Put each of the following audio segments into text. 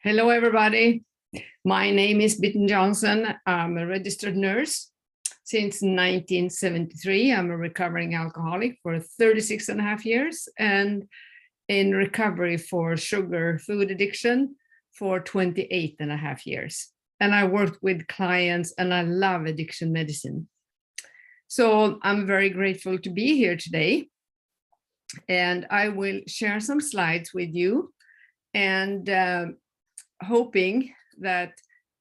Hello, everybody. My name is Bitten Jonsson. I'm a registered nurse since 1973. I'm a recovering alcoholic for 36 and a half years and in recovery for sugar food addiction for 28 and a half years. And I worked with clients and I love addiction medicine. So I'm very grateful to be here today. And I will share some slides with you and hoping that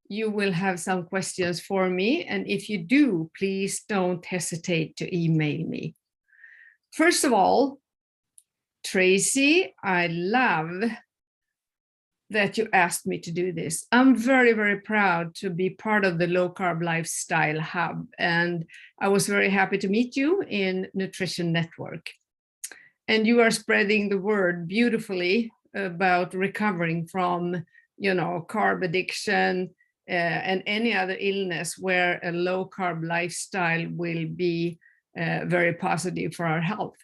you will have some questions for me. And if you do, please don't hesitate to email me. First of all, Tracy, I love that you asked me to do this. I'm very, very proud to be part of the Low Carb Lifestyle Hub. And I was very happy to meet you in Nutrition Network. And you are spreading the word beautifully about recovering from carb addiction and any other illness where a low carb lifestyle will be very positive for our health.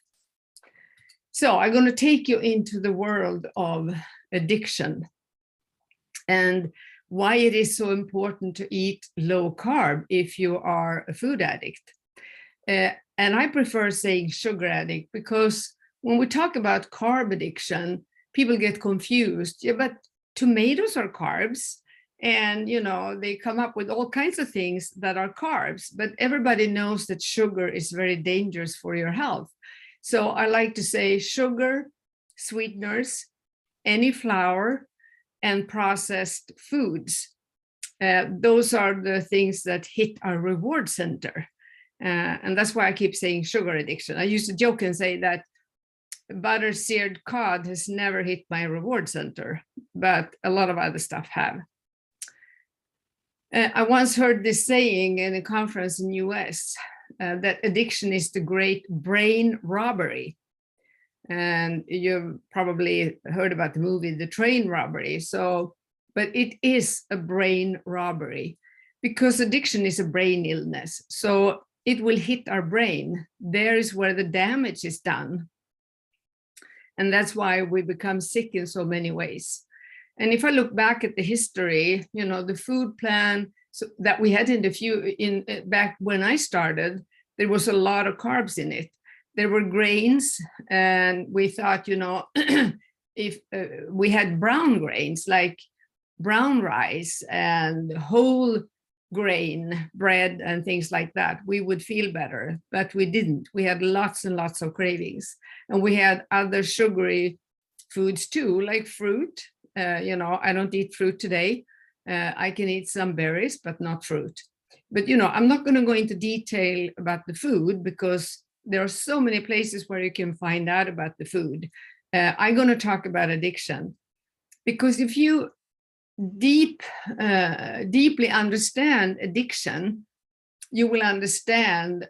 So I'm going to take you into the world of addiction and why it is so important to eat low carb if you are a food addict. And I prefer saying sugar addict because when we talk about carb addiction, people get confused. Yeah, but tomatoes are carbs, and they come up with all kinds of things that are carbs, but everybody knows that sugar is very dangerous for your health. So I like to say sugar, sweeteners, any flour, and processed foods. Those are the things that hit our reward center. And that's why I keep saying sugar addiction. I used to joke and say that butter seared cod has never hit my reward center, but a lot of other stuff have. I once heard this saying in a conference in US that addiction is the great brain robbery. And you've probably heard about the movie, The Train Robbery. But it is a brain robbery because addiction is a brain illness. So it will hit our brain. There is where the damage is done. And that's why we become sick in so many ways. And if I look back at the history, the food plan that we had back when I started, there was a lot of carbs in it. There were grains, and we thought, if we had brown grains like brown rice and whole grain bread and things like that, we would feel better, but we didn't. We had lots and lots of cravings, and we had other sugary foods too, like fruit. I don't eat fruit today. I can eat some berries, but not fruit. But I'm not going to go into detail about the food because there are so many places where you can find out about the food. I'm going to talk about addiction because if you deeply understand addiction, you will understand,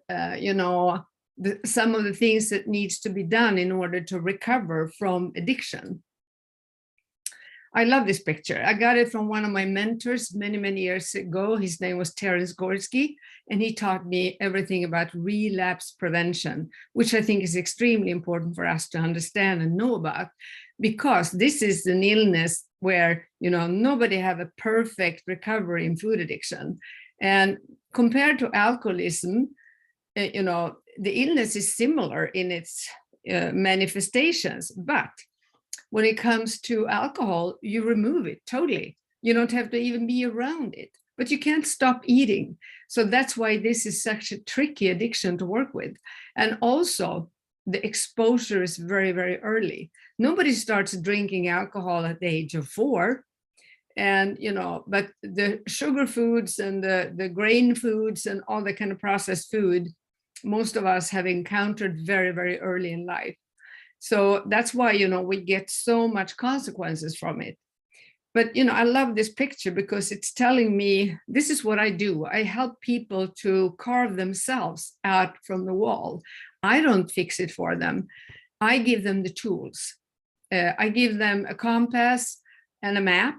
some of the things that needs to be done in order to recover from addiction. I love this picture. I got it from one of my mentors many, many years ago. His name was Terence Gorski, and he taught me everything about relapse prevention, which I think is extremely important for us to understand and know about, because this is an illness where, nobody have a perfect recovery in food addiction. And compared to alcoholism, the illness is similar in its manifestations, but when it comes to alcohol, you remove it totally. You don't have to even be around it, but you can't stop eating. So that's why this is such a tricky addiction to work with. And also the exposure is very, very early. Nobody starts drinking alcohol at the age of 4. And, but the sugar foods and the grain foods and all the kind of processed food, most of us have encountered very, very early in life. So that's why, we get so much consequences from it. But, I love this picture because it's telling me this is what I do. I help people to carve themselves out from the wall. I don't fix it for them. I give them the tools. I give them a compass and a map,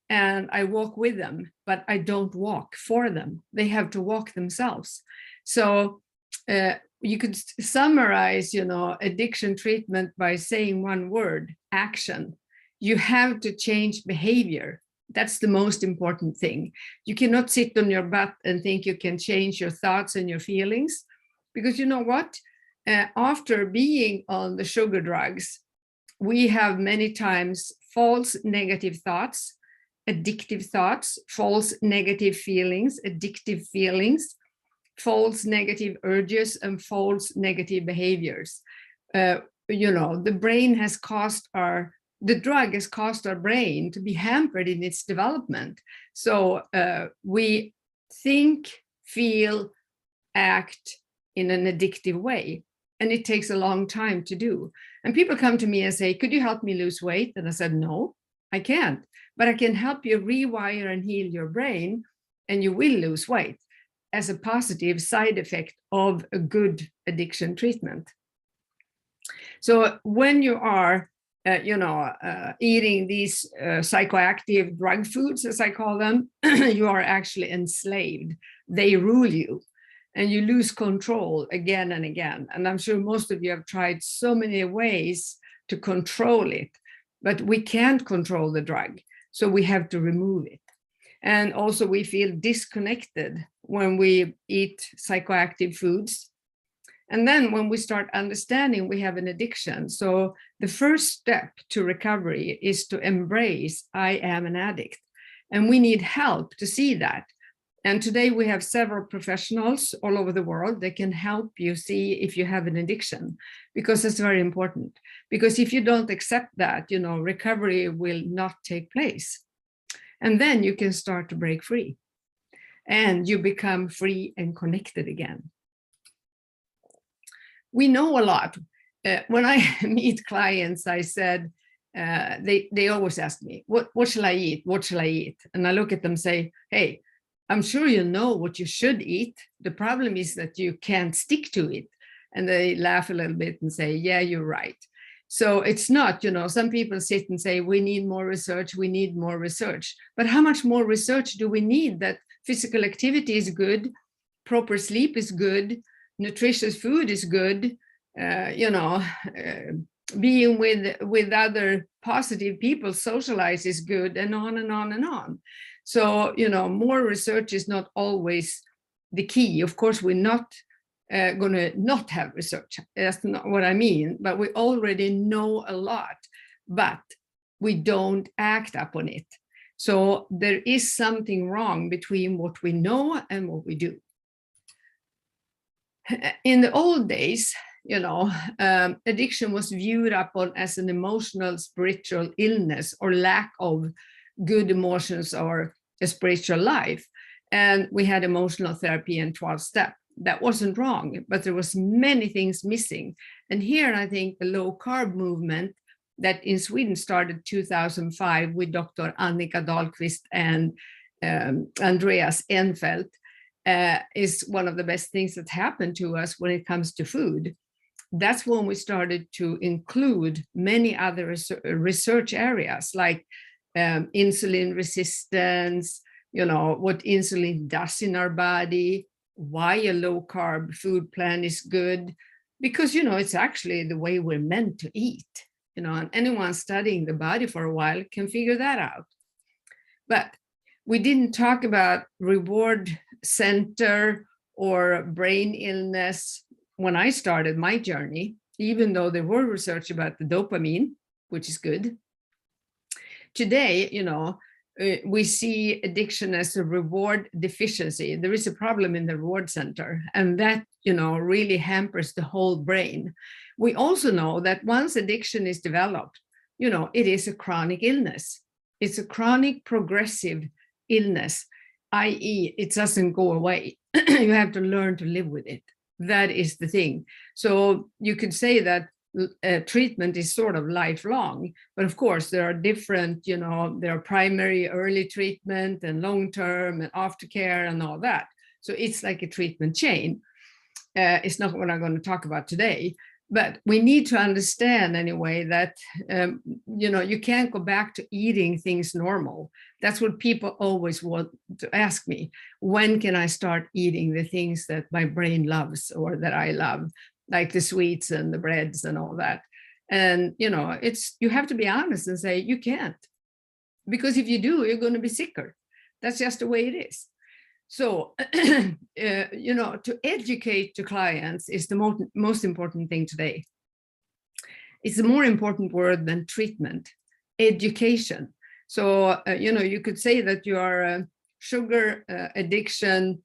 and I walk with them, but I don't walk for them. They have to walk themselves. So you could summarize, addiction treatment by saying one word: action. You have to change behavior. That's the most important thing. You cannot sit on your butt and think you can change your thoughts and your feelings, because you know what? After being on the sugar drugs, we have many times false negative thoughts, addictive thoughts, false negative feelings, addictive feelings, false negative urges, and false negative behaviors. The brain has caused the drug has caused our brain to be hampered in its development. So we think, feel, act in an addictive way. And it takes a long time to do. And people come to me and say, could you help me lose weight? And I said, no, I can't. But I can help you rewire and heal your brain, and you will lose weight as a positive side effect of a good addiction treatment. So when you are eating these psychoactive drug foods, as I call them, you are actually enslaved. They rule you, and you lose control again and again. And I'm sure most of you have tried so many ways to control it, but we can't control the drug, so we have to remove it. And also we feel disconnected when we eat psychoactive foods. And then when we start understanding we have an addiction, so the first step to recovery is to embrace I am an addict. And we need help to see that. And today we have several professionals all over the world that can help you see if you have an addiction, because it's very important. Because if you don't accept that, recovery will not take place. And then you can start to break free, and you become free and connected again. We know a lot. When I meet clients, I said, they always ask me, what shall I eat? What shall I eat? And I look at them and say, hey, I'm sure you know what you should eat. The problem is that you can't stick to it. And they laugh a little bit and say, yeah, you're right. So it's not, some people sit and say, we need more research, we need more research. But how much more research do we need? That physical activity is good, proper sleep is good, nutritious food is good, being with other positive people, socialize is good, and on and on and on. So, more research is not always the key. Of course, we're not going to not have research. That's not what I mean, but we already know a lot, but we don't act upon it. So there is something wrong between what we know and what we do. In the old days, addiction was viewed upon as an emotional, spiritual illness or lack of good emotions or a spiritual life. And we had emotional therapy and 12-step. That wasn't wrong, but there was many things missing. And here I think the low carb movement that in Sweden started 2005 with Dr. Annika Dahlqvist and Andreas Enfeldt is one of the best things that happened to us when it comes to food. That's when we started to include many other research areas like insulin resistance, what insulin does in our body, why a low carb food plan is good, because, it's actually the way we're meant to eat, and anyone studying the body for a while can figure that out. But we didn't talk about reward center or brain illness when I started my journey, even though there were research about the dopamine, which is good. Today, we see addiction as a reward deficiency. There is a problem in the reward center, and that, really hampers the whole brain. We also know that once addiction is developed, it is a chronic illness. It's a chronic progressive illness, i.e. it doesn't go away. You have to learn to live with it. That is the thing. So you could say that treatment is sort of lifelong, but of course there are different, there are primary early treatment and long-term and aftercare and all that. So it's like a treatment chain. It's not what I'm going to talk about today, but we need to understand anyway that, you can't go back to eating things normal. That's what people always want to ask me. When can I start eating the things that my brain loves or that I love, like the sweets and the breads and all that? And, you have to be honest and say, you can't. Because if you do, you're going to be sicker. That's just the way it is. So, to educate the clients is the most important thing today. It's a more important word than treatment, education. So, you could say that you are a sugar addiction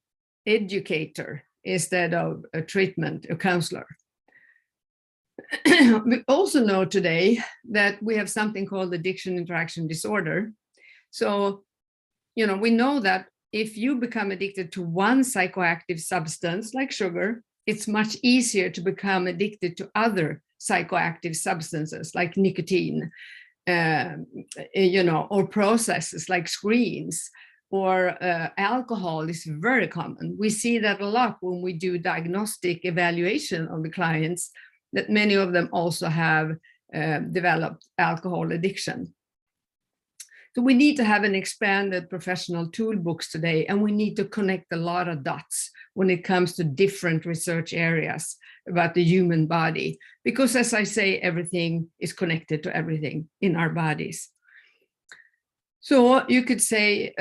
educator instead of a treatment, a counselor. We also know today that we have something called addiction interaction disorder. So, we know that if you become addicted to one psychoactive substance like sugar, it's much easier to become addicted to other psychoactive substances like nicotine, or processes like screens, or alcohol is very common. We see that a lot when we do diagnostic evaluation of the clients, that many of them also have developed alcohol addiction. So we need to have an expanded professional toolbox today, and we need to connect a lot of dots when it comes to different research areas about the human body, because as I say, everything is connected to everything in our bodies. So you could say,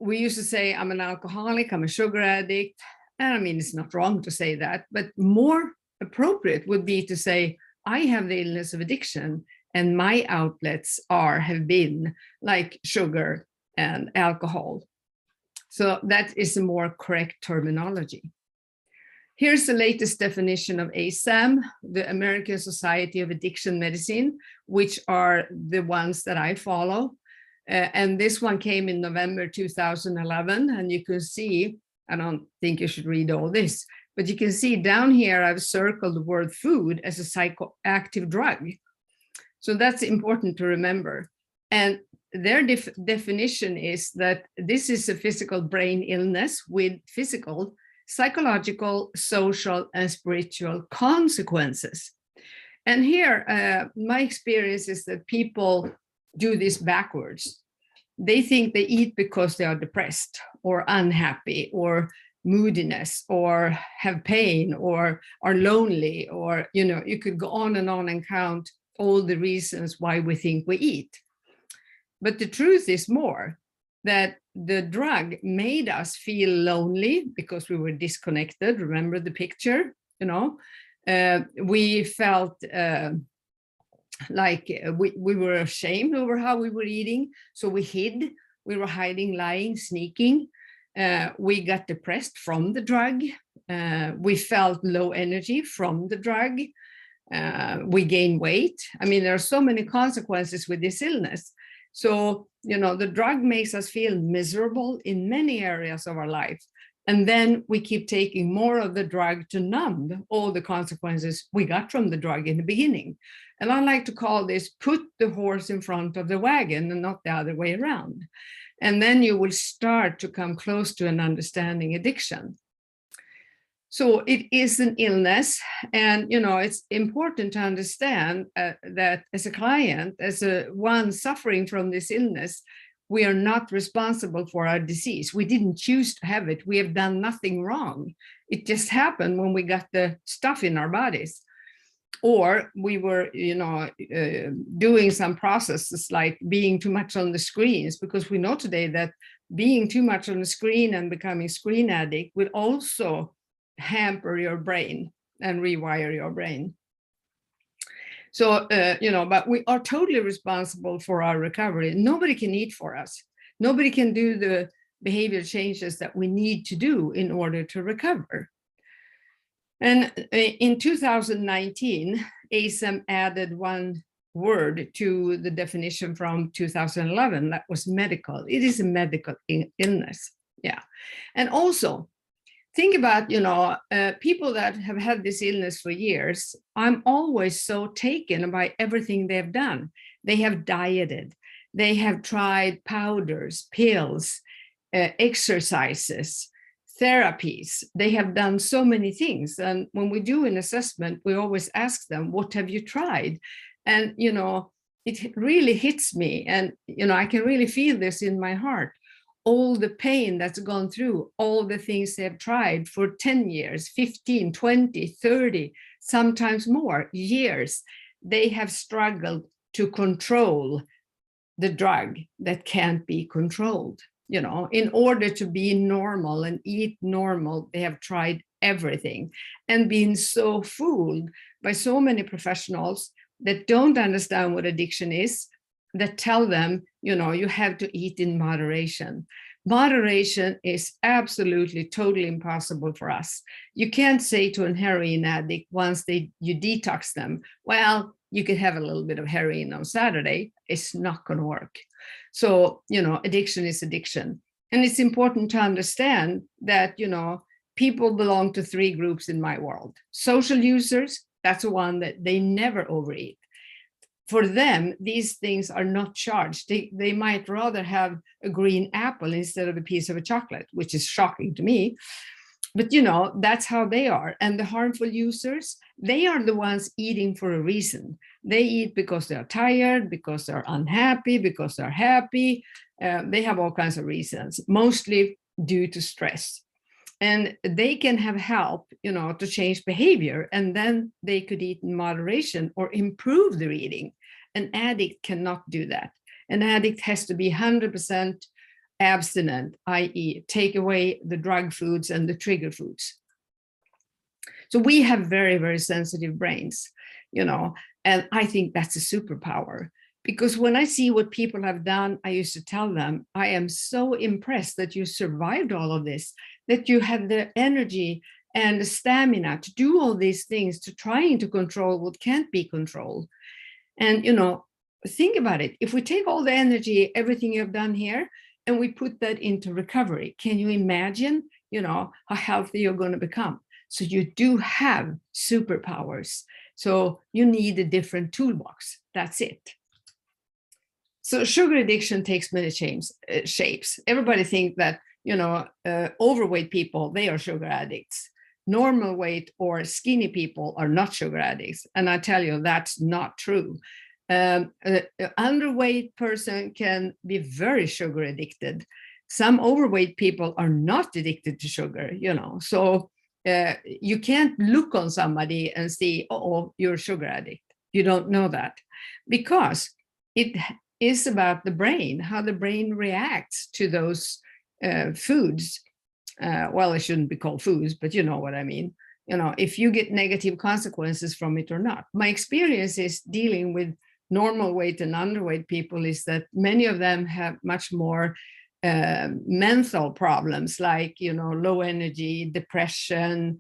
we used to say, I'm an alcoholic, I'm a sugar addict. And I mean, it's not wrong to say that, but more appropriate would be to say, I have the illness of addiction, and my outlets have been like sugar and alcohol. So that is a more correct terminology. Here's the latest definition of ASAM, the American Society of Addiction Medicine, which are the ones that I follow. And this one came in November 2011, and you can see, I don't think you should read all this, but you can see down here, I've circled the word food as a psychoactive drug. So that's important to remember. And their definition is that this is a physical brain illness with physical, psychological, social, and spiritual consequences. And here, my experience is that people do this backwards. They think they eat because they are depressed or unhappy or moodiness or have pain or are lonely, or, you could go on and count all the reasons why we think we eat. But the truth is more that the drug made us feel lonely because we were disconnected. Remember the picture, we felt like we were ashamed over how we were eating. So we hid, we were hiding, lying, sneaking. We got depressed from the drug. We felt low energy from the drug. We gain weight. I mean, there are so many consequences with this illness. So, the drug makes us feel miserable in many areas of our life. And then we keep taking more of the drug to numb all the consequences we got from the drug in the beginning. And I like to call this put the horse in front of the wagon and not the other way around. And then you will start to come close to an understanding addiction. So it is an illness, and it's important to understand that as a client, as one suffering from this illness, we are not responsible for our disease. We didn't choose to have it. We have done nothing wrong. It just happened when we got the stuff in our bodies, or we were, doing some processes like being too much on the screens, because we know today that being too much on the screen and becoming screen addict will also hamper your brain and rewire your brain. So, but we are totally responsible for our recovery. Nobody can eat for us. Nobody can do the behavior changes that we need to do in order to recover. And in 2019, ASAM added one word to the definition from 2011, that was medical. It is a medical illness. Yeah. And also, think about, people that have had this illness for years. I'm always so taken by everything they've done. They have dieted. They have tried powders, pills, exercises, therapies. They have done so many things. And when we do an assessment, we always ask them, what have you tried? And, it really hits me. And, I can really feel this in my heart. All the pain that's gone through, all the things they've tried for 10 years, 15, 20, 30, sometimes more years, they have struggled to control the drug that can't be controlled. In order to be normal and eat normal, they have tried everything and been so fooled by so many professionals that don't understand what addiction is, that tell them, you have to eat in moderation. Moderation is absolutely, totally impossible for us. You can't say to a heroin addict once you detox them, well, you could have a little bit of heroin on Saturday. It's not going to work. So, addiction is addiction. And it's important to understand that, people belong to three groups in my world. Social users, that's the one that they never overeat. For them, these things are not charged. They might rather have a green apple instead of a piece of a chocolate, which is shocking to me. But, that's how they are. And the harmful users, they are the ones eating for a reason. They eat because they're tired, because they're unhappy, because they're happy. They have all kinds of reasons, mostly due to stress. And they can have help, to change behavior, and then they could eat in moderation or improve their eating. An addict cannot do that. An addict has to be 100% abstinent, i.e., take away the drug foods and the trigger foods. So we have very, very sensitive brains, and I think that's a superpower. Because when I see what people have done, I used to tell them, I am so impressed that you survived all of this, that you have the energy and the stamina to do all these things, to trying to control what can't be controlled. And, think about it. If we take all the energy, everything you've done here, and we put that into recovery, can you imagine, how healthy you're going to become? So you do have superpowers. So you need a different toolbox. That's it. So sugar addiction takes many shapes. Everybody thinks that, overweight people, they are sugar addicts. Normal weight or skinny people are not sugar addicts. And I tell you, that's not true. An underweight person can be very sugar addicted. Some overweight people are not addicted to sugar, So you can't look on somebody and see, oh, you're a sugar addict. You don't know that, because it is about the brain, how the brain reacts to those foods. Well, it shouldn't be called foods, but you know what I mean. If you get negative consequences from it or not. My experience is dealing with normal weight and underweight people is that many of them have much more mental problems, like, low energy, depression,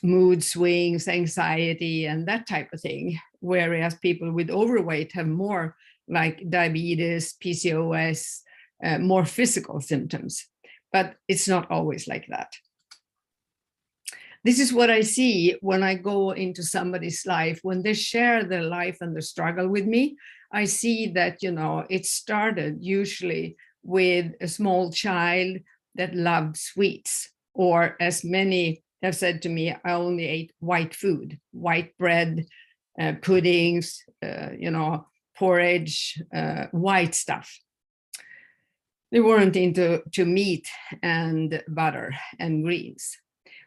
mood swings, anxiety, and that type of thing. Whereas people with overweight have more like diabetes, PCOS, more physical symptoms. But it's not always like that. This is what I see when I go into somebody's life, when they share their life and their struggle with me. I see that, it started usually with a small child that loved sweets, or as many have said to me, I only ate white food, white bread, puddings, porridge, white stuff. They weren't into meat and butter and greens.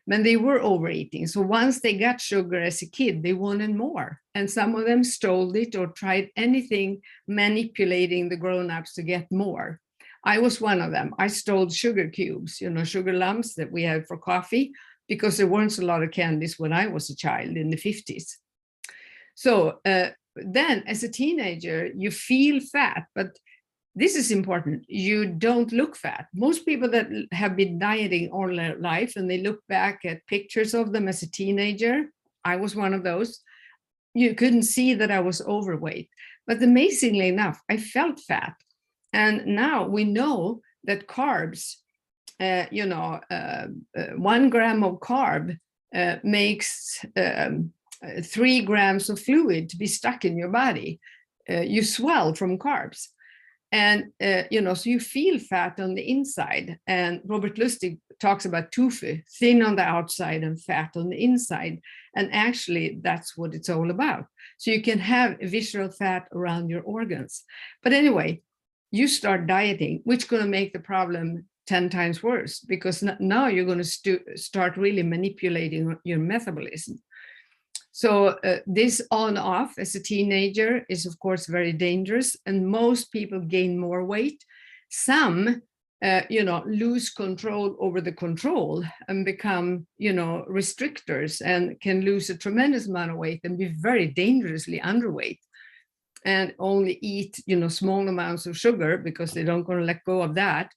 But they were overeating. So once they got sugar as a kid, they wanted more. And some of them stole it or tried anything, manipulating the grown-ups to get more. I was one of them. I stole sugar cubes, sugar lumps that we had for coffee, because there weren't a lot of candies when I was a child in the 50s. So then as a teenager, you feel fat, but this is important. You don't look fat. Most people that have been dieting all their life and they look back at pictures of them as a teenager, I was one of those. You couldn't see that I was overweight. But amazingly enough, I felt fat. And now we know that carbs, 1 gram of carb makes 3 grams of fluid to be stuck in your body. You swell from carbs. And, so you feel fat on the inside. And Robert Lustig talks about tofu, thin on the outside and fat on the inside. And actually, that's what it's all about. So you can have visceral fat around your organs. But anyway, you start dieting, which is going to make the problem 10 times worse, because now you're going to start really manipulating your metabolism. So this on-off as a teenager is, of course, very dangerous, and most people gain more weight. Some, lose control over the control and become, restrictors, and can lose a tremendous amount of weight and be very dangerously underweight, and only eat, small amounts of sugar because they don't going to let go of that,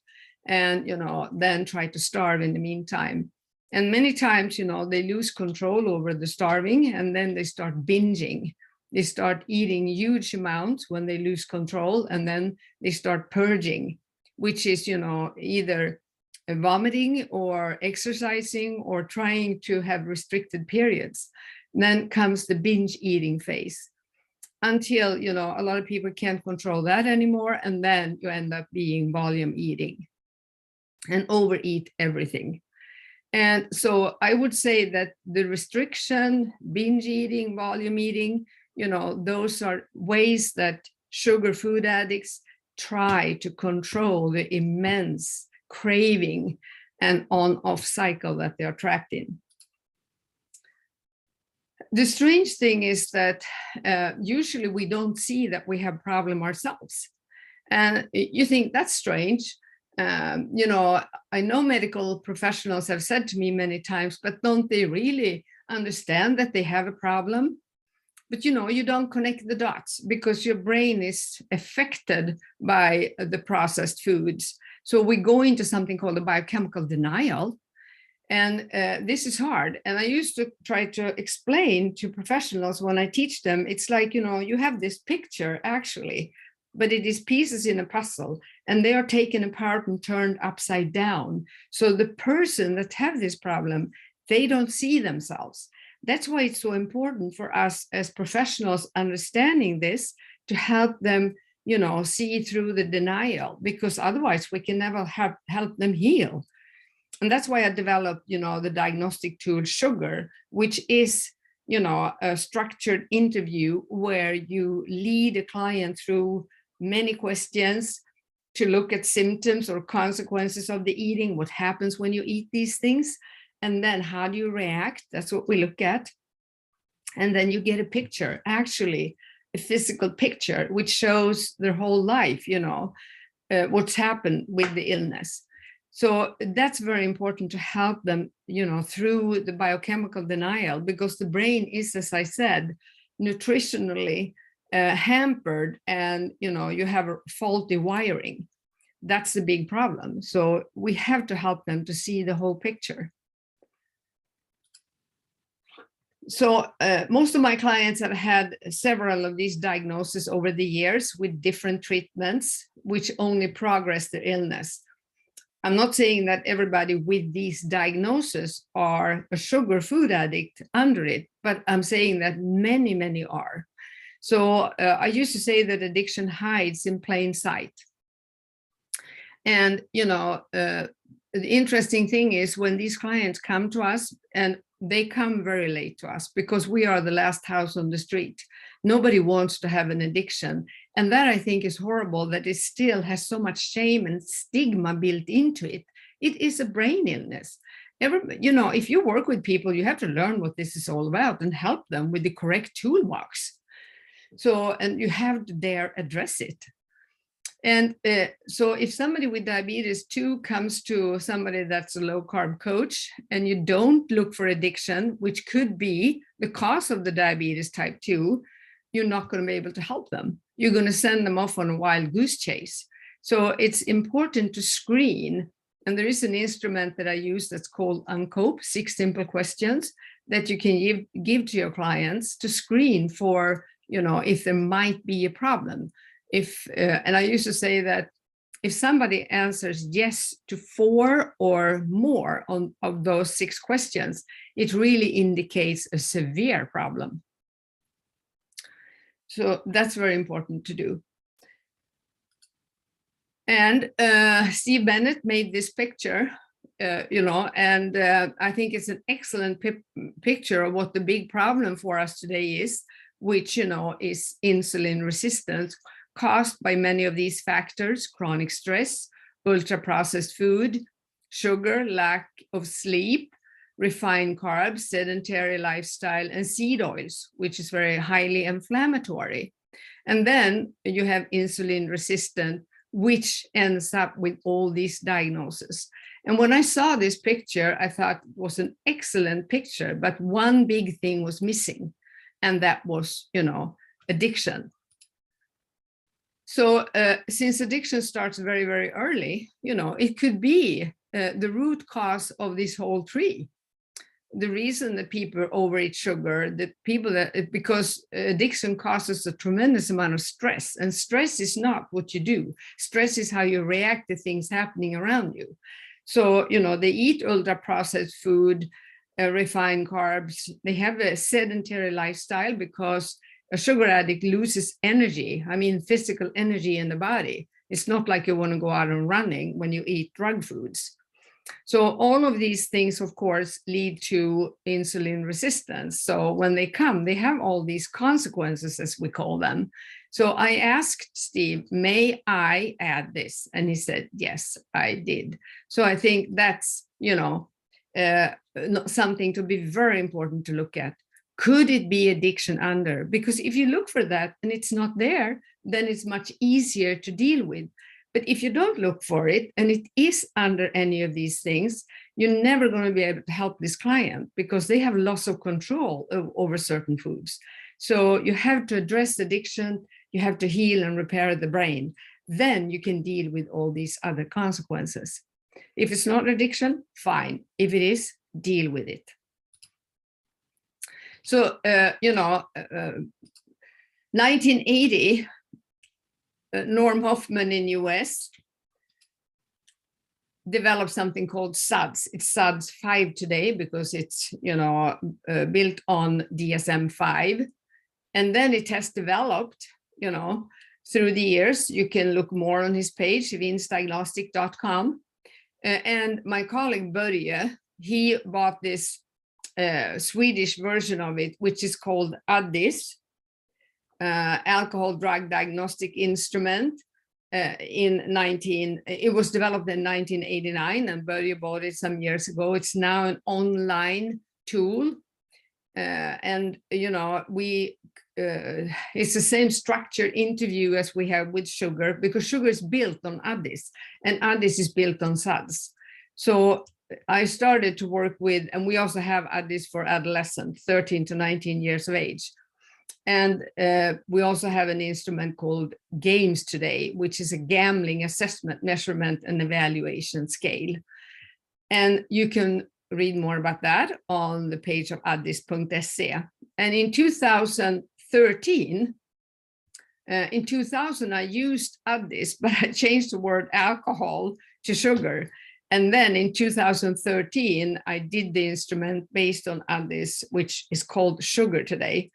and, then try to starve in the meantime. And many times, they lose control over the starving, and then they start binging. They start eating huge amounts when they lose control, and then they start purging, which is, either vomiting or exercising or trying to have restricted periods. And then comes the binge eating phase, until, a lot of people can't control that anymore. And then you end up being volume eating and overeat everything. And so I would say that the restriction, binge eating, volume eating, those are ways that sugar food addicts try to control the immense craving and on-off cycle that they are trapped in. The strange thing is that usually we don't see that we have a problem ourselves. And you think that's strange. I know medical professionals have said to me many times, but don't they really understand that they have a problem? But, you don't connect the dots because your brain is affected by the processed foods. So we go into something called a biochemical denial. And this is hard. And I used to try to explain to professionals when I teach them, it's like, you have this picture actually, but it is pieces in a puzzle, and they are taken apart and turned upside down. So the person that have this problem, they don't see themselves. That's why it's so important for us as professionals understanding this to help them, see through the denial, because otherwise we can never help them heal. And that's why I developed, the diagnostic tool Sugar, which is, a structured interview where you lead a client through many questions to look at symptoms or consequences of the eating, what happens when you eat these things, and then how do you react? That's what we look at. And then you get a picture, actually a physical picture, which shows their whole life, what's happened with the illness. So that's very important to help them, through the biochemical denial, because the brain is, as I said, nutritionally hampered, and, you have a faulty wiring. That's the big problem. So we have to help them to see the whole picture. So most of my clients have had several of these diagnoses over the years with different treatments, which only progress their illness. I'm not saying that everybody with these diagnoses are a sugar food addict under it, but I'm saying that many, many are. So I used to say that addiction hides in plain sight. And, the interesting thing is when these clients come to us, and they come very late to us because we are the last house on the street. Nobody wants to have an addiction. And that, I think, is horrible, that it still has so much shame and stigma built into it. It is a brain illness. If you work with people, you have to learn what this is all about and help them with the correct toolbox. So, and you have to dare address it. And so if somebody with diabetes 2 comes to somebody that's a low carb coach, and you don't look for addiction, which could be the cause of the diabetes type 2, you're not going to be able to help them. You're going to send them off on a wild goose chase. So it's important to screen. And there is an instrument that I use that's called UNCOPE, 6 simple questions that you can give to your clients to screen for, if there might be a problem. And I used to say that if somebody answers yes to 4 or more of those 6 questions, it really indicates a severe problem. So that's very important to do. And Steve Bennett made this picture, and I think it's an excellent picture of what the big problem for us today is, which, is insulin resistance, caused by many of these factors: chronic stress, ultra-processed food, sugar, lack of sleep, refined carbs, sedentary lifestyle, and seed oils, which is very highly inflammatory. And then you have insulin resistant, which ends up with all these diagnoses. And when I saw this picture, I thought it was an excellent picture, but one big thing was missing, and that was, addiction. So since addiction starts very, very early, it could be the root cause of this whole tree. The reason that people overeat sugar, because addiction causes a tremendous amount of stress, and stress is not what you do. Stress is how you react to things happening around you. So, they eat ultra-processed food, refined carbs. They have a sedentary lifestyle because a sugar addict loses energy. I mean, physical energy in the body. It's not like you want to go out and running when you eat drug foods. So all of these things, of course, lead to insulin resistance. So when they come, they have all these consequences, as we call them. So I asked Steve, may I add this? And he said, yes, I did. So I think that's, something to be very important to look at. Could it be addiction under? Because if you look for that and it's not there, then it's much easier to deal with. But if you don't look for it and it is under any of these things, you're never going to be able to help this client because they have loss of control over certain foods. So you have to address addiction, you have to heal and repair the brain. Then you can deal with all these other consequences. If it's not addiction, fine. If it is, deal with it. So, 1980, Norm Hoffman in US developed something called SUDS. It's SUDS 5 today because it's, built on DSM-5. And then it has developed, through the years. You can look more on his page, diagnostic.com. And my colleague Börje, he bought this Swedish version of it, which is called ADDIS, alcohol drug diagnostic instrument. It was developed in 1989, and Börje bought it some years ago. It's now an online tool, and it's the same structured interview as we have with sugar, because sugar is built on ADDIS, and ADDIS is built on SUDS. So I started to work with, and we also have ADDIS for adolescents, 13 to 19 years of age. And we also have an instrument called GAMES today, which is a gambling assessment, measurement, and evaluation scale. And you can read more about that on the page of addis.se. And in 2013, in 2000, I used ADDIS, but I changed the word alcohol to sugar. And then in 2013, I did the instrument based on ADDIS, which is called Sugar today.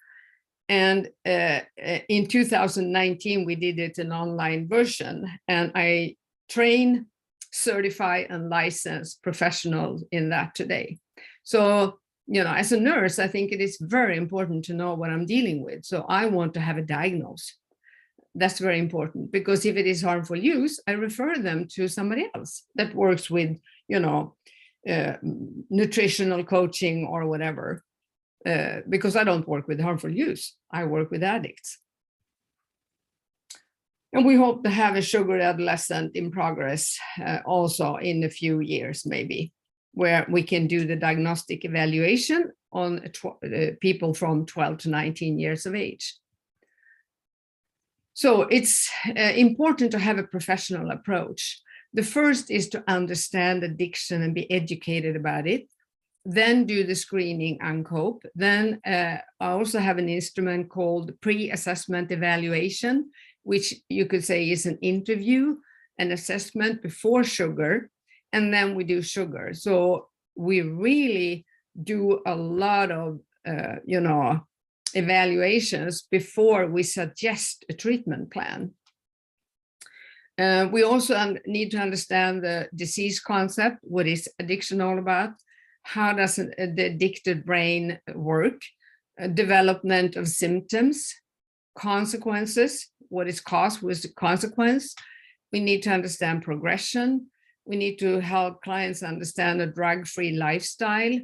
And in 2019, we did it an online version, and I train, certify, and license professionals in that today. So, as a nurse, I think it is very important to know what I'm dealing with. So I want to have a diagnose. That's very important, because if it is harmful use, I refer them to somebody else that works with, nutritional coaching or whatever. Because I don't work with harmful use, I work with addicts. And we hope to have a sugar adolescent in progress also in a few years, maybe, where we can do the diagnostic evaluation on people from 12 to 19 years of age. So it's important to have a professional approach. The first is to understand addiction and be educated about it. Then do the screening and cope. Then I also have an instrument called pre-assessment evaluation, which you could say is an interview, an assessment before sugar, and then we do sugar. So we really do a lot of, evaluations before we suggest a treatment plan. We also need to understand the disease concept. What is addiction all about? How does the addicted brain work? Development of symptoms, consequences, what is cause, what is the consequence? We need to understand progression. We need to help clients understand a drug-free lifestyle.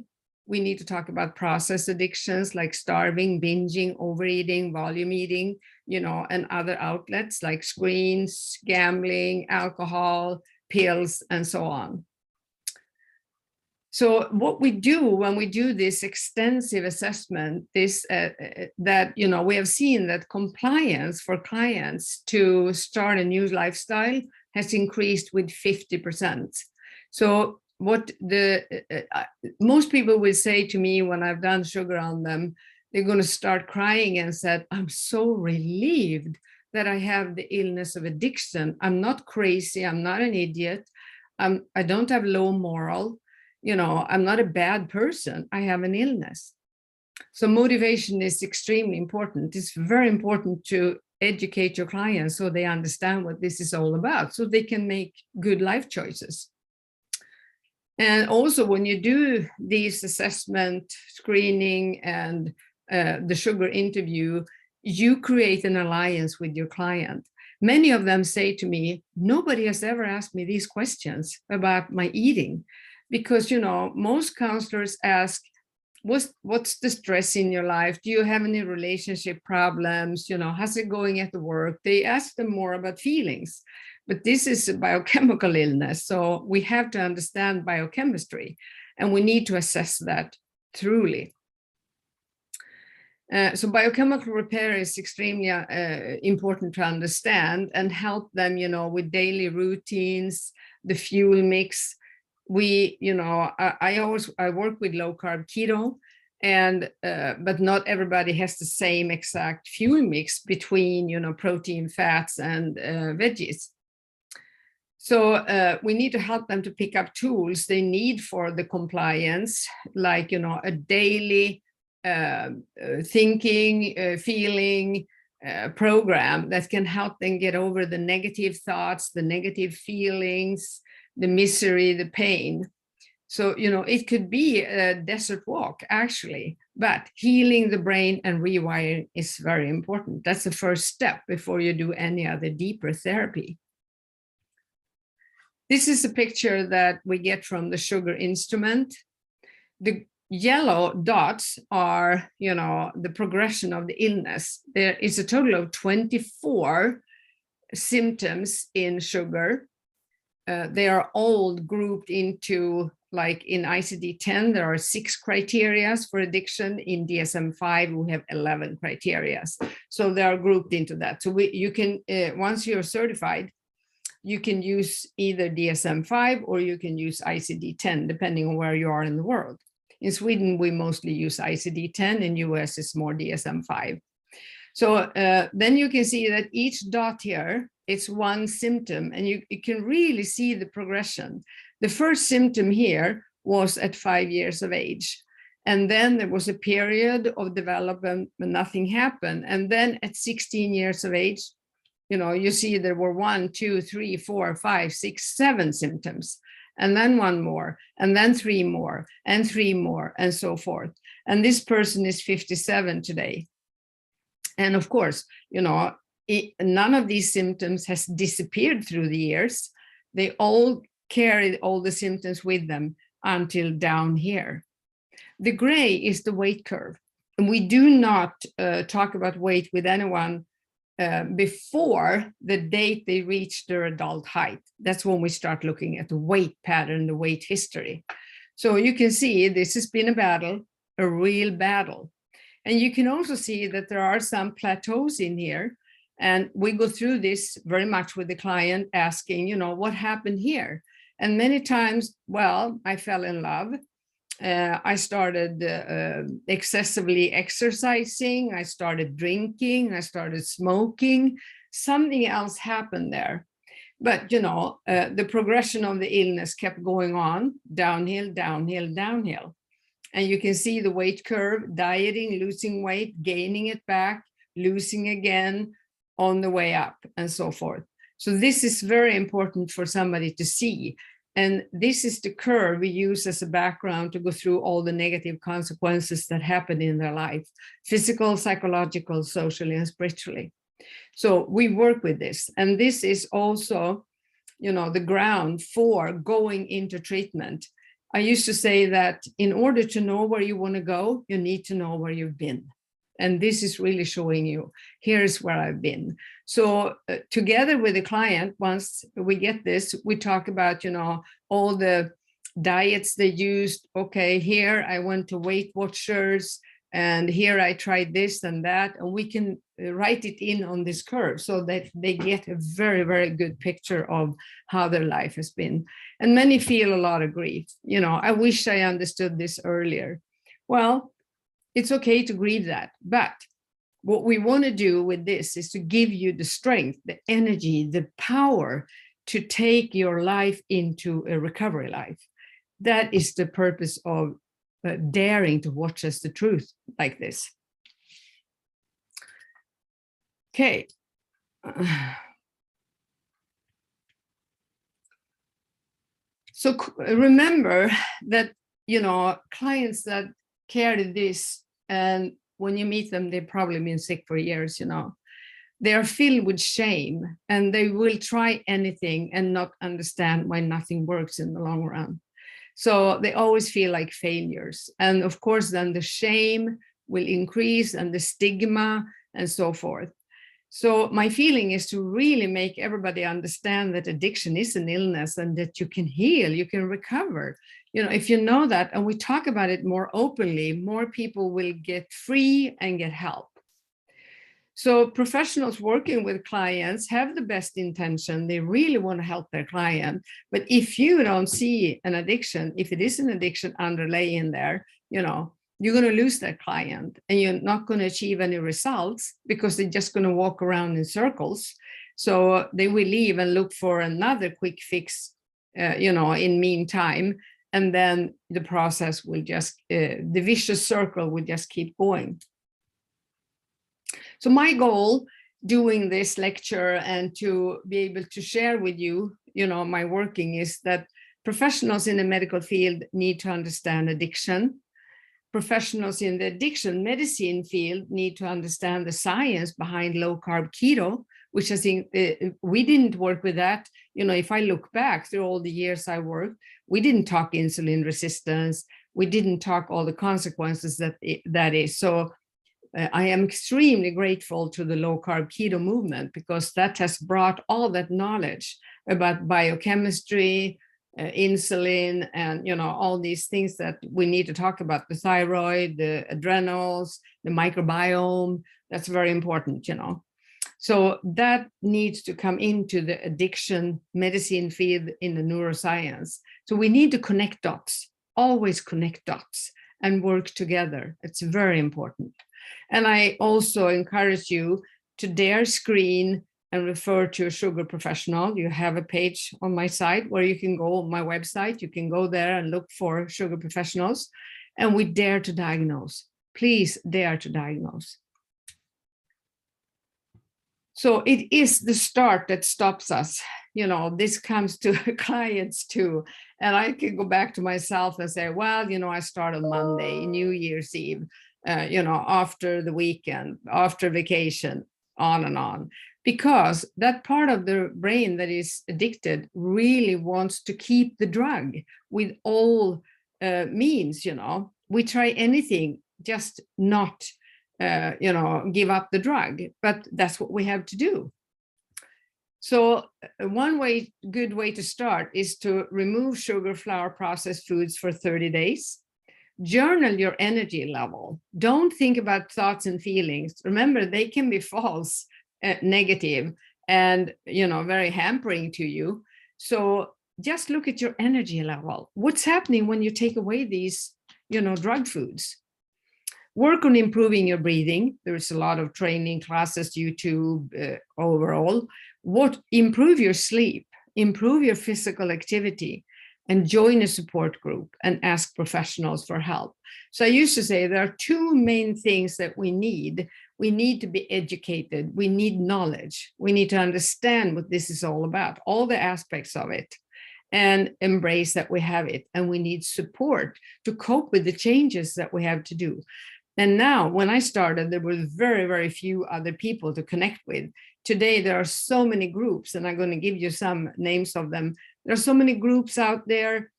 We need to talk about process addictions like starving, binging, overeating, volume eating, and other outlets like screens, gambling, alcohol, pills, and so on. So what we do when we do this extensive assessment is that, we have seen that compliance for clients to start a new lifestyle has increased with 50%. So what most people will say to me when I've done sugar on them, they're going to start crying and said, I'm so relieved that I have the illness of addiction. I'm not crazy. I'm not an idiot. I don't have low moral. I'm not a bad person. I have an illness. So motivation is extremely important. It's very important to educate your clients so they understand what this is all about, so they can make good life choices. And also when you do these assessment, screening, and the sugar interview, you create an alliance with your client. Many of them say to me, nobody has ever asked me these questions about my eating. Because, most counselors ask, what's the stress in your life? Do you have any relationship problems? How's it going at the work? They ask them more about feelings. But this is a biochemical illness, so we have to understand biochemistry, and we need to assess that truly. So biochemical repair is extremely important to understand and help them, with daily routines, the fuel mix. I work with low carb keto, and but not everybody has the same exact fuel mix between protein, fats, and veggies. So we need to help them to pick up tools they need for the compliance, like a daily thinking, feeling program that can help them get over the negative thoughts, the negative feelings, the misery, the pain. So, it could be a desert walk, actually, but healing the brain and rewiring is very important. That's the first step before you do any other deeper therapy. This is a picture that we get from the sugar instrument. The yellow dots are, the progression of the illness. There is a total of 24 symptoms in sugar. They are all grouped into, like in ICD-10, there are 6 criteria for addiction. In DSM-5, we have 11 criteria. So they are grouped into that. So you can, once you're certified, you can use either DSM-5 or you can use ICD-10, depending on where you are in the world. In Sweden, we mostly use ICD-10. In US, it's more DSM-5. So then you can see that each dot here, it's one symptom, and you can really see the progression. The first symptom here was at 5 years of age. And then there was a period of development when nothing happened. And then at 16 years of age, you see there were 1, 2, 3, 4, 5, 6, 7 symptoms. And then 1 more, and then 3 more, and 3 more, and so forth. And this person is 57 today. And of course, none of these symptoms has disappeared through the years. They all carried all the symptoms with them until down here. The gray is the weight curve. And we do not talk about weight with anyone before the date they reach their adult height. That's when we start looking at the weight pattern, the weight history. So you can see this has been a battle, a real battle. And you can also see that there are some plateaus in here. And we go through this very much with the client, asking, what happened here? And many times, well, I fell in love. I started excessively exercising. I started drinking. I started smoking. Something else happened there. But, the progression of the illness kept going on, downhill, downhill, downhill. And you can see the weight curve, dieting, losing weight, gaining it back, losing again, on the way up, and so forth. So this is very important for somebody to see. And this is the curve we use as a background to go through all the negative consequences that happen in their life, physical, psychological, socially, and spiritually. So we work with this. And this is also, the ground for going into treatment. I used to say that in order to know where you want to go, you need to know where you've been. And this is really showing you, here's where I've been. So together with the client, once we get this, we talk about, all the diets they used. Okay, here I went to Weight Watchers, and here I tried this and that, and we can write it in on this curve so that they get a very, very good picture of how their life has been. And many feel a lot of grief. I wish I understood this earlier. Well, it's okay to grieve that, but what we want to do with this is to give you the strength, the energy, the power to take your life into a recovery life. That is the purpose of daring to watch as the truth like this. Okay. So remember that, clients that carry this, and when you meet them, they've probably been sick for years, they are filled with shame, and they will try anything and not understand why nothing works in the long run. So they always feel like failures. And of course, then the shame will increase, and the stigma and so forth. So my feeling is to really make everybody understand that addiction is an illness, and that you can heal, you can recover. If you know that, and we talk about it more openly, more people will get free and get help. So professionals working with clients have the best intention. They really want to help their client. But if you don't see an addiction, if it is an addiction underlaying there, you're going to lose that client, and you're not going to achieve any results, because they're just going to walk around in circles. So they will leave and look for another quick fix, in meantime. And then the process will just, the vicious circle will just keep going. So my goal doing this lecture and to be able to share with you, my working, is that professionals in the medical field need to understand addiction. Professionals in the addiction medicine field need to understand the science behind low carb keto, which I think we didn't work with that. If I look back through all the years I worked, we didn't talk insulin resistance. We didn't talk all the consequences that is. So I am extremely grateful to the low carb keto movement, because that has brought all that knowledge about biochemistry, insulin, and all these things that we need to talk about: the thyroid, the adrenals, the microbiome. That's very important. So that needs to come into the addiction medicine field in the neuroscience. So we need to connect dots, always connect dots, and work together. It's very important. And I also encourage you to dare screen and refer to a sugar professional. You have a page on my site where you can go, my website, you can go there and look for sugar professionals, and we dare to diagnose. Please dare to diagnose. So it is the start that stops us. This comes to clients too. And I can go back to myself and say, well, I started Monday, New Year's Eve, after the weekend, after vacation, on and on. Because that part of the brain that is addicted really wants to keep the drug with all means. We try anything, just not give up the drug, but that's what we have to do. So one good way to start is to remove sugar, flour, processed foods for 30 days. Journal your energy level. Don't think about thoughts and feelings. Remember, they can be false, negative, and very hampering to you. So just look at your energy level. What's happening when you take away these, drug foods? Work on improving your breathing. There's a lot of training classes, YouTube, overall. Improve your sleep, improve your physical activity, and join a support group and ask professionals for help. So I used to say there are two main things that we need. We need to be educated. We need knowledge. We need to understand what this is all about, all the aspects of it, and embrace that we have it. And we need support to cope with the changes that we have to do. And now, when I started, there were very, very few other people to connect with. Today, there are so many groups, and I'm going to give you some names of them. There are so many groups out there.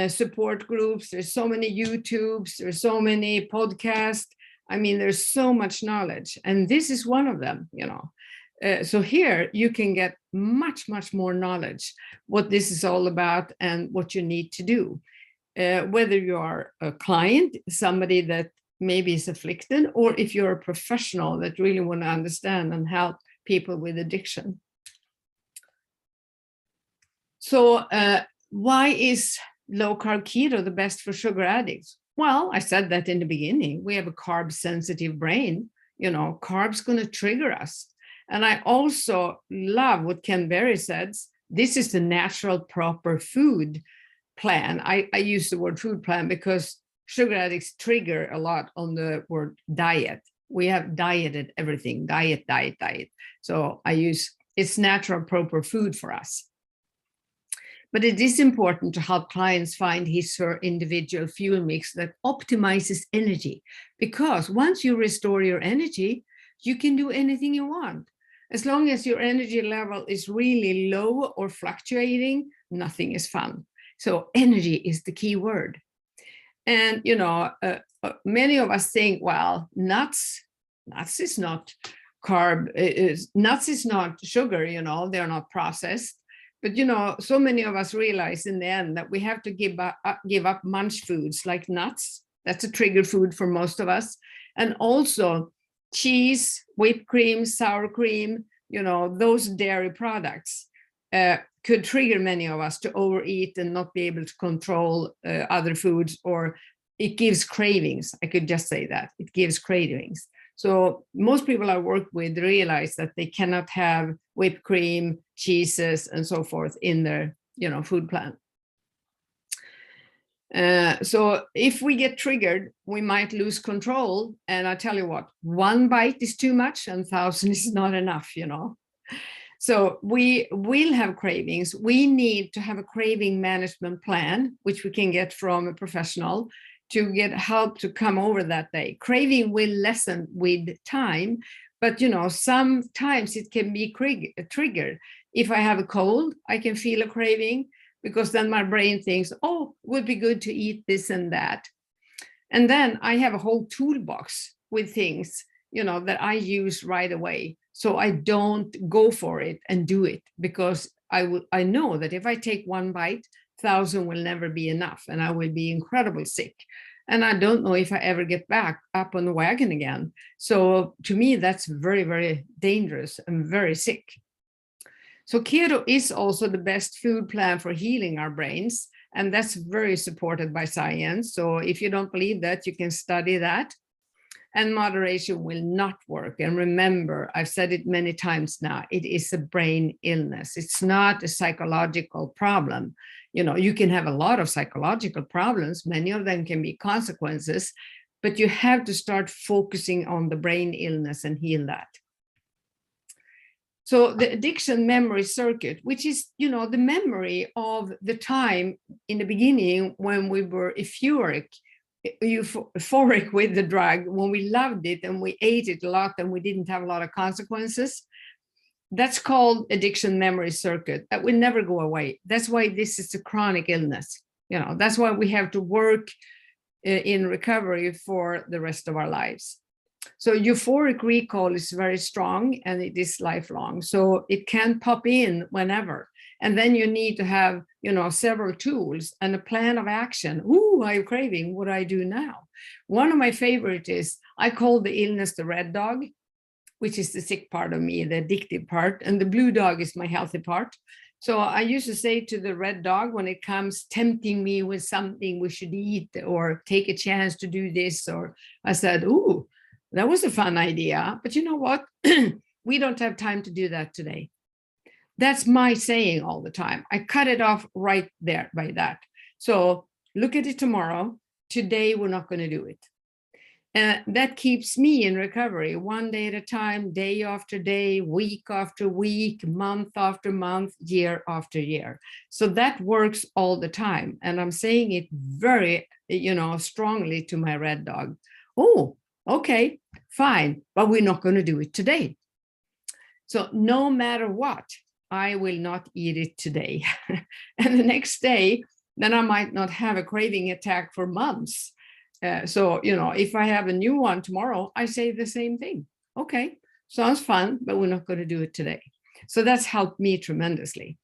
support groups. There's so many YouTubes. There's so many podcasts. I mean, there's so much knowledge, and this is one of them, So here you can get much, much more knowledge, what this is all about and what you need to do. Whether you are a client, somebody that maybe is afflicted, or if you're a professional that really want to understand and help people with addiction. So why is low carb keto the best for sugar addicts? Well, I said that in the beginning. We have a carb sensitive brain. Carbs going to trigger us. And I also love what Ken Berry says. This is the natural proper food plan. I use the word food plan because sugar addicts trigger a lot on the word diet. We have dieted everything, diet. So I use it's natural proper food for us. But it is important to help clients find his or her individual fuel mix that optimizes energy, because once you restore your energy, you can do anything you want. As long as your energy level is really low or fluctuating, nothing is fun. So energy is the key word. And, many of us think, well, nuts is not carb, nuts is not sugar, they're not processed. But, so many of us realize in the end that we have to give up munch foods like nuts. That's a trigger food for most of us. And also cheese, whipped cream, sour cream, those dairy products could trigger many of us to overeat and not be able to control other foods, or it gives cravings. I could just say that. It gives cravings. So most people I work with realize that they cannot have whipped cream, cheeses, and so forth in their, food plan. So if we get triggered, we might lose control. And I tell you what, one bite is too much and 1,000 is not enough, So we will have cravings. We need to have a craving management plan, which we can get from a professional, to get help to come over that day. Craving will lessen with time, but sometimes it can be triggered. If I have a cold, I can feel a craving, because then my brain thinks, oh, it would be good to eat this and that. And then I have a whole toolbox with things, that I use right away. So I don't go for it and do it, because I know that if I take one bite, 1,000 will never be enough, and I will be incredibly sick. And I don't know if I ever get back up on the wagon again. So to me, that's very, very dangerous and very sick. So keto is also the best food plan for healing our brains, and that's very supported by science. So if you don't believe that, you can study that. And moderation will not work. And remember, I've said it many times now, it is a brain illness. It's not a psychological problem. You can have a lot of psychological problems. Many of them can be consequences, but you have to start focusing on the brain illness and heal that. So the addiction memory circuit, which is, the memory of the time in the beginning when we were euphoric with the drug, when we loved it and we ate it a lot and we didn't have a lot of consequences. That's called addiction memory circuit. That will never go away. That's why this is a chronic illness. That's why we have to work in recovery for the rest of our lives. So euphoric recall is very strong, and it is lifelong. So it can pop in whenever. And then you need to have, several tools and a plan of action. Ooh, I'm craving. What do I do now? One of my favorite is, I call the illness the red dog, which is the sick part of me, the addictive part. And the blue dog is my healthy part. So I used to say to the red dog, when it comes tempting me with something we should eat or take a chance to do this, or I said, ooh, that was a fun idea. But you know what? We don't have time to do that today. That's my saying all the time. I cut it off right there by that. So look at it tomorrow. Today, we're not going to do it. And that keeps me in recovery, one day at a time, day after day, week after week, month after month, year after year. So that works all the time. And I'm saying it very, strongly to my red dog. Oh, okay, fine, but we're not going to do it today. So no matter what, I will not eat it today. And the next day, then I might not have a craving attack for months. So, if I have a new one tomorrow, I say the same thing. Okay, sounds fun, but we're not going to do it today. So that's helped me tremendously.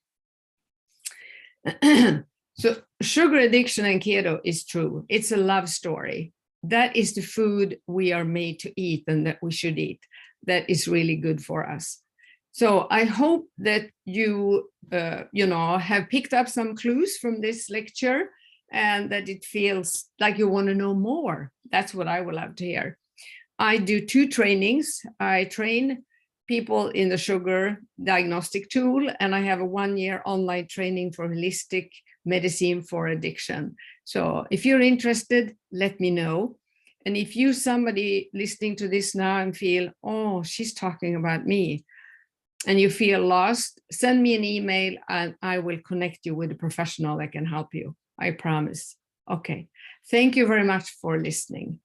So sugar addiction and keto is true. It's a love story. That is the food we are made to eat and that we should eat. That is really good for us. So I hope that you, have picked up some clues from this lecture and that it feels like you want to know more. That's what I would love to hear. I do 2 trainings. I train people in the sugar diagnostic tool, and I have a 1-year online training for holistic medicine for addiction. So if you're interested, let me know. And if you somebody listening to this now and feel, oh, she's talking about me, and you feel lost, send me an email and I will connect you with a professional that can help you. I promise. Okay. Thank you very much for listening.